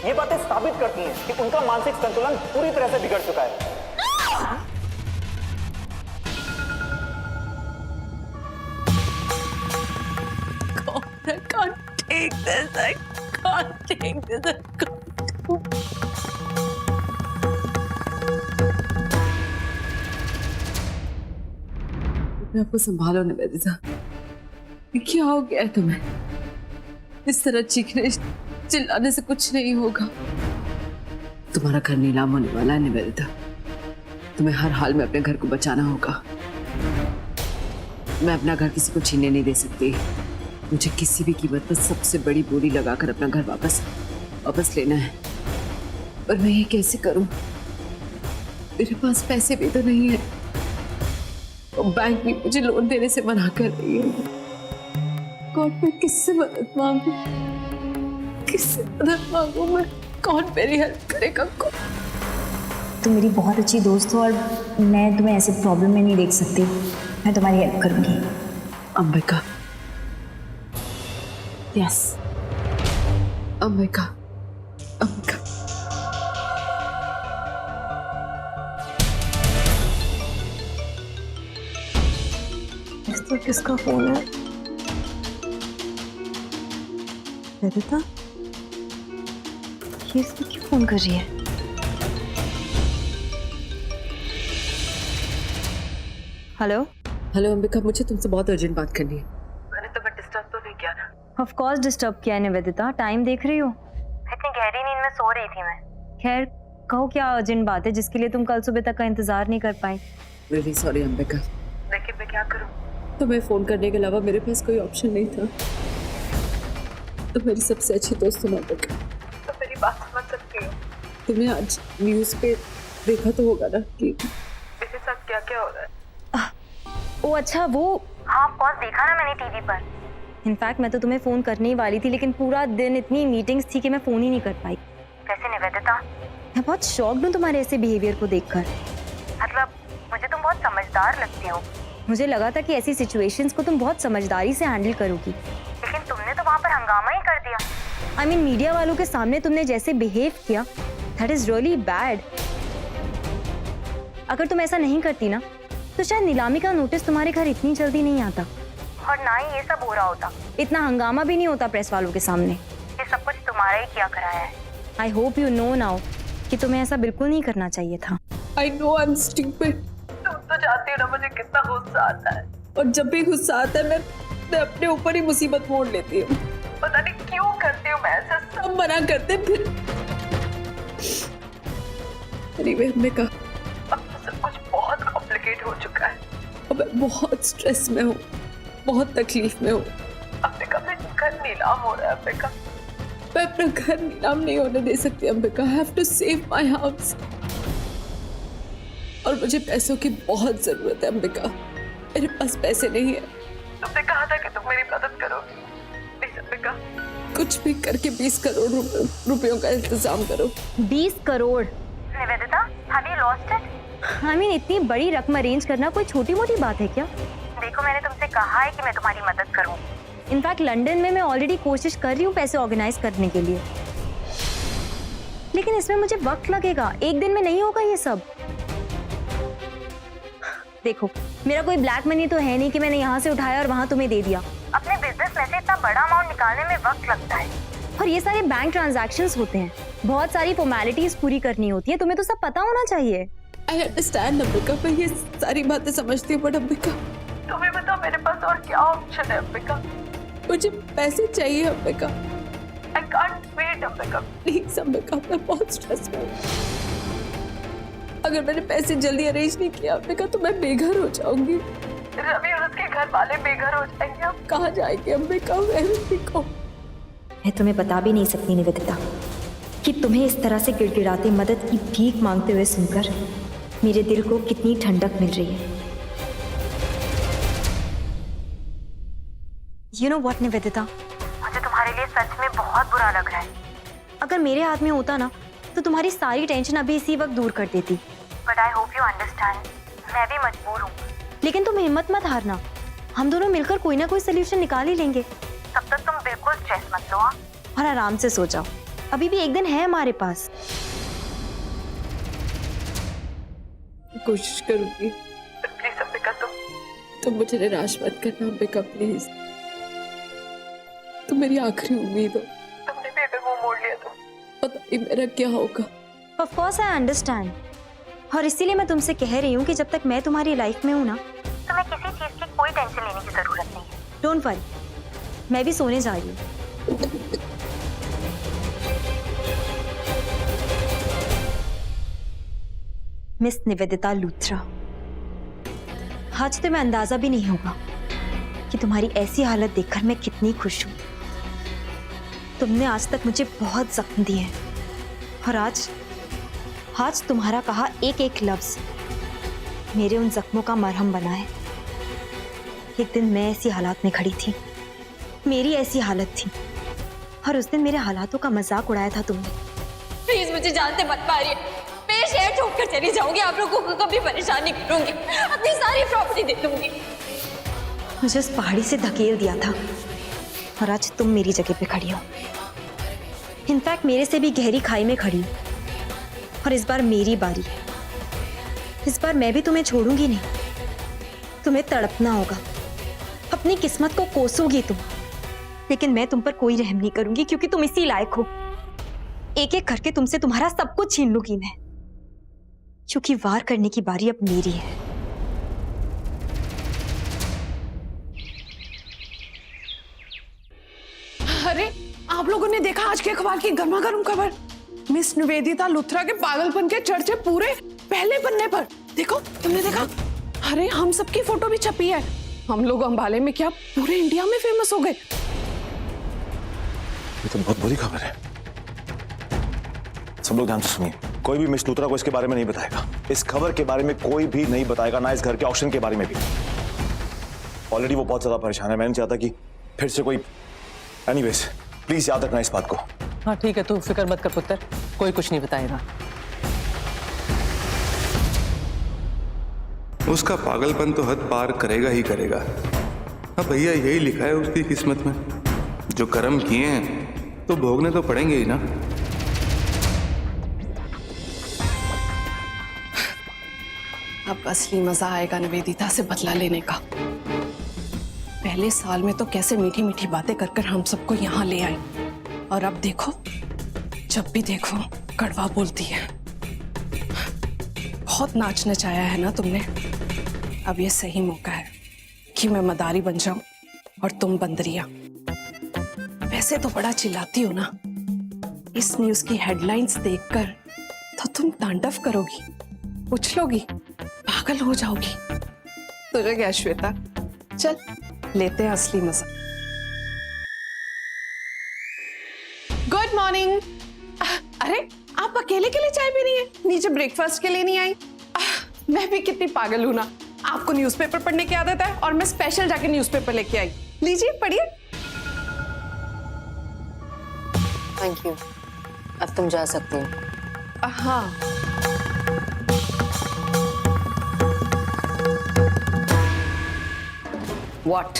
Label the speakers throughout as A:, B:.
A: ये बातें साबित करती हैं कि उनका मानसिक संतुलन पूरी तरह से बिगड़ चुका है।
B: I can't take this. I can't take this. I can't. मैं आपको संभालो निवेदिता। क्या हो गया है तुम्हें? इस तरह चीखने चिल्लाने से कुछ नहीं होगा। तुम्हारा घर नीलाम होने वाला है निवेदिता। तुम्हें हर हाल में अपने घर को बचाना होगा। मैं अपना घर किसी को छीनने नहीं दे सकती। मुझे किसी भी कीमत पर सबसे बड़ी बोली लगाकर अपना घर वापस लेना है। पर मैं ये कैसे करूं? मेरे पास पैसे भी तो नहीं है और बैंक भी मुझे लोन देने से मना कर रही है। कौन मैं किससे मदद मांगू? किससे मदद मांगू मैं? कौन मेरी हेल्प करेगा? कौन?
C: तुम मेरी बहुत अच्छी दोस्त हो और मैं तुम्हें ऐसे प्रॉब्लम में नहीं देख सकती। मैं तुम्हारी हेल्प करूंगी।
B: अंबिका। यस अंबिका। अंबिका। इस तो किसका फोन है?
C: निवेदिता, ये इसको क्यों फोन कर रही है? हेलो
B: हेलो अंबिका, मुझे तुमसे बहुत अर्जेंट बात करनी है। मैंने तुम्हें डिस्टर्ब तो नहीं किया ना?
C: ऑफ कोर्स डिस्टर्ब किया है निवेदिता। टाइम देख रही हो? इतनी गहरी नींद में सो रही थी मैं। खैर कहो क्या अर्जेंट बात है जिसके लिए तुम कल सुबह तक का इंतजार नहीं कर पाई?
B: रियली सॉरी अंबिका, लेकिन मैं क्या करूं? तुम्हें फोन करने के अलावा मेरे पास कोई ऑप्शन नहीं था। तुम मेरी सबसे अच्छी दोस्त हो अंबिका, तो मेरी बात समझ सकती हो। तुमने आज न्यूज़ पे देखा तो होगा ना कि मेरे साथ क्या क्या हो रहा है।
C: ओ अच्छा वो, हाँ ऑफ कोर्स देखा ना मैंने टीवी पर। इनफैक्ट मैं तो तुम्हें फोन करने ही वाली थी लेकिन पूरा दिन इतनी मीटिंग्स थी कि मैं फोन ही नहीं कर पाई। वैसे निवेदिता, मैं बहुत शॉक्ड हूँ तुम्हारे ऐसे बिहेवियर को देखकर। मतलब मुझे तुम बहुत समझदार लगती हो। मुझे लगा था कि ऐसी सिचुएशंस को तुम बहुत समझदारी से हैंडल करोगी, लेकिन तुमने तो वहाँ पर हंगामा ही कर दिया। आई मीन मीडिया वालों के सामने तुमने जैसे बिहेव किया, दैट इज रियली बैड। अगर तुम ऐसा नहीं करती ना तो शायद नीलामी का नोटिस तुम्हारे घर इतनी जल्दी नहीं आता और ना ही ये सब हो रहा होता। इतना हंगामा भी नहीं होता प्रेस वालों के सामने। ये सब कुछ तुम्हारा ही किया कराया है। I hope you know now कि तुम्हें ऐसा बिल्कुल नहीं करना चाहिए था।
B: I know I'm stupid। तुम तो जानती हो ना मुझे कितना गुस्सा आता है, और जब भी गुस्सा आता है मैं अपने ऊपर ही मुसीबत मोड़ लेती हूँ। पता नहीं क्यों करती हूँ मैं ऐसा। सब मना करते फिर। Anyway, हमने कहा अब तो सब कुछ बहुत कॉम्प्लिकेट हो चुका है। अब मैं बहुत स्ट्रेस में हूँ, बहुत तकलीफ में हूँ। अंबिका मेरा घर नीलाम हो रहा है अंबिका। मैं अपना घर नीलाम नहीं होने दे सकती Ambika. I have to save my house। और मुझे पैसों की बहुत जरूरत है अंबिका। मेरे पास पैसे नहीं है। तुमने कहा था कि तुम मेरी मदद करोगी। प्लीज अंबिका, कुछ भी करके 20 करोड़ रुपयों का इंतजाम करो।
C: 20 crore? Nivedita, have you lost it? I mean, इतनी बड़ी रकम अरेंज करना कोई छोटी मोटी बात है क्या? देखो मैंने तुमसे कहा है कि मैं तुम्हारी मदद करूं। इनफैक्ट लंदन में मैं ऑलरेडी कोशिश कर रही हूँ पैसे ऑर्गेनाइज करने के लिए, लेकिन इसमें मुझे वक्त लगेगा। एक दिन में नहीं होगा ये सब। देखो मेरा कोई ब्लैक मनी तो है नहीं कि मैंने यहाँ से उठाया और वहाँ तुम्हें दे दिया। अपने बिजनेस में से इतना बड़ा अमाउंट निकालने में वक्त लगता है और ये सारे बैंक ट्रांजैक्शंस होते हैं, बहुत सारी फॉर्मेलिटीज पूरी करनी होती है। तुम्हें तो सब पता होना चाहिए।
B: I understand अंबिका, मैं ये सारी बातें समझती हूँ, बट अंबिका तुम्हें बताओ मेरे पास और क्या ऑप्शन है अंबिका? मुझे पैसे चाहिए Ambika. I can't wait Ambika, please Ambika, मैं बहुत स्ट्रेस में हूँ। अगर मैंने पैसे जल्दी अरेंज नहीं किया अंबिका तो मैं बेघर हो जाऊंगी। रवि और उसके घर वाले बेघर हो जाएंगे। अब कहाँ जाएंगे अंबिका?
C: मैं तुम्हें बता भी नहीं सकती निवेदिता कि तुम्हें इस तरह से गिड़गिड़ाते मदद की भीख मांगते हुए सुनकर मेरे दिल को कितनी ठंडक मिल रही है। You know what निवेदिता, मुझे तुम्हारे लिए सच में बहुत बुरा लग रहा है। अगर मेरे हाथ में होता ना तो तुम्हारी सारी टेंशन अभी इसी वक्त दूर कर देती। But I hope you understand, मैं भी मजबूर हूँ। लेकिन तुम हिम्मत मत हारना, हम दोनों मिलकर कोई ना कोई सोल्यूशन निकाल ही लेंगे। तब तक तुम बिल्कुल स्ट्रेस मत लो और आराम से सो जाओ। अभी भी एक दिन है हमारे पास।
B: कोशिश करूंगी, प्लीज अंबिका तुम मुझे निराश मत करना अंबिका, प्लीज। तुम मेरी आखिरी उम्मीद हो। तुमने भी अगर वो मोड़ लिया तो पता नहीं मेरा क्या होगा।
C: ऑफ कोर्स आई अंडरस्टैंड, और इसीलिए मैं तुमसे कह रही हूँ कि जब तक मैं तुम्हारी लाइफ में हूँ ना, तुम्हें किसी चीज की कोई टेंशन लेने की जरूरत नहीं है। डोंट वरी, मैं भी सोने जा रही हूँ। मिस निवेदिता लूथरा, आज तुम्हें अंदाजा भी नहीं होगा कि तुम्हारी ऐसी हालत देखकर मैं कितनी खुश हूं। तुमने आज तक मुझे बहुत जख्म दिए हैं, और आज तुम्हारा कहा एक एक लफ्ज मेरे उन जख्मों का मरहम बना है। एक दिन मैं ऐसी हालात में खड़ी थी, मेरी ऐसी हालत थी, और उस दिन मेरे हालातों का मजाक उड़ाया था तुमने।
D: प्लीज मुझे जानते मत पारिए, मैं शहर छोड़कर चली जाऊंगी, आप लोगों को कभी परेशान नहीं करूंगी, अपनी सारी प्रॉपर्टी दे दूंगी।
C: मुझे उस पहाड़ी से धकेल दिया था, और आज तुम मेरी जगह पे खड़ी हो। इनफैक्ट मेरे से भी गहरी खाई में खड़ी हो, और इस बार मेरी बारी है। इस बार मैं भी तुम्हें छोड़ूंगी नहीं। तुम्हें तड़पना होगा, अपनी किस्मत को कोसोगी तुम, लेकिन मैं तुम पर कोई रहम नहीं करूंगी, क्योंकि तुम इसी लायक हो। एक एक करके तुमसे तुम्हारा सब कुछ छीन लूंगी मैं, क्योंकि वार करने की बारी अब मेरी है।
E: अरे आप लोगों ने देखा आज के अखबार की गर्मा-गर्म खबर? मिस निवेदिता लूथरा के पागलपन के चर्चे पूरे पहले पन्ने पर। देखो, तुमने देखा? अरे हम सबकी फोटो भी छपी है। हम लोग अंबाले में क्या पूरे इंडिया में फेमस हो गए।
F: ये तो बहुत बुरी खबर है। सब लोग ध्यान से सुनिए, कोई भी मिस लूथरा को इसके बारे में नहीं बताएगा। इस खबर के बारे में कोई भी नहीं बताएगा, ना इस घर के ऑक्शन के बारे में भी। ऑलरेडी वो बहुत ज्यादा परेशान है, मैं नहीं चाहता कि फिर से कोई। एनीवेज, प्लीज याद रखना इस बात को।
G: हाँ ठीक है, तू फिक्र मत कर पुत्र, कोई कुछ नहीं बताएगा।
H: उसका पागलपन तो हद पार करेगा ही करेगा। हाँ भैया, यही लिखा है उसकी किस्मत में। जो कर्म किए हैं तो भोगने तो पड़ेंगे ही ना।
E: अब असली मजा आएगा निवेदिता से बदला लेने का। पहले साल में तो कैसे मीठी मीठी बातें कर कर हम सबको यहाँ ले आई, और अब देखो, जब भी देखो कड़वा बोलती है। बहुत नाच नचाया है ना तुमने, अब ये सही मौका है कि मैं मदारी बन जाऊं और तुम बंदरिया। वैसे तो बड़ा चिल्लाती हो ना, इस न्यूज की हेडलाइंस देखकर तो तुम तांडव करोगी, उछलोगी, पागल हो जाओगी। तुझे क्या श्वेता, चल लेते हैं असली मजा। Good morning. अरे आप अकेले के लिए चाय पी रही हैं? नीचे ब्रेकफास्ट के लिए नहीं आई? मैं भी कितनी पागल हूं ना, आपको न्यूज़पेपर पढ़ने की आदत है और मैं स्पेशल जाके न्यूज़पेपर लेके आई। लीजिए पढ़िए।
D: थैंक यू, अब तुम जा सकती हो।
E: हाँ,
D: व्हाट?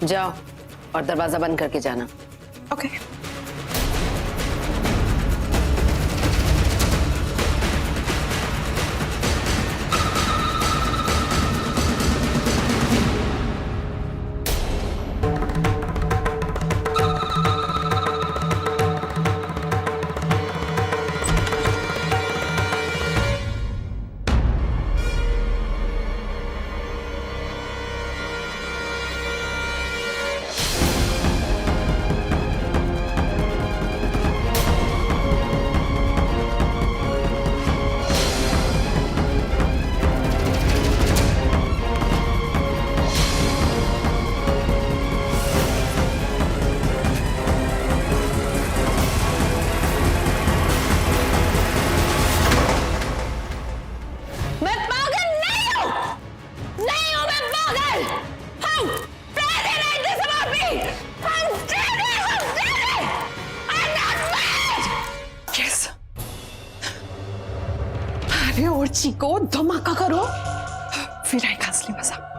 D: जाओ और दरवाजा बंद करके जाना।
E: ओके। अरे और चीको, धमाका करो, फिर आएगा असली मजा।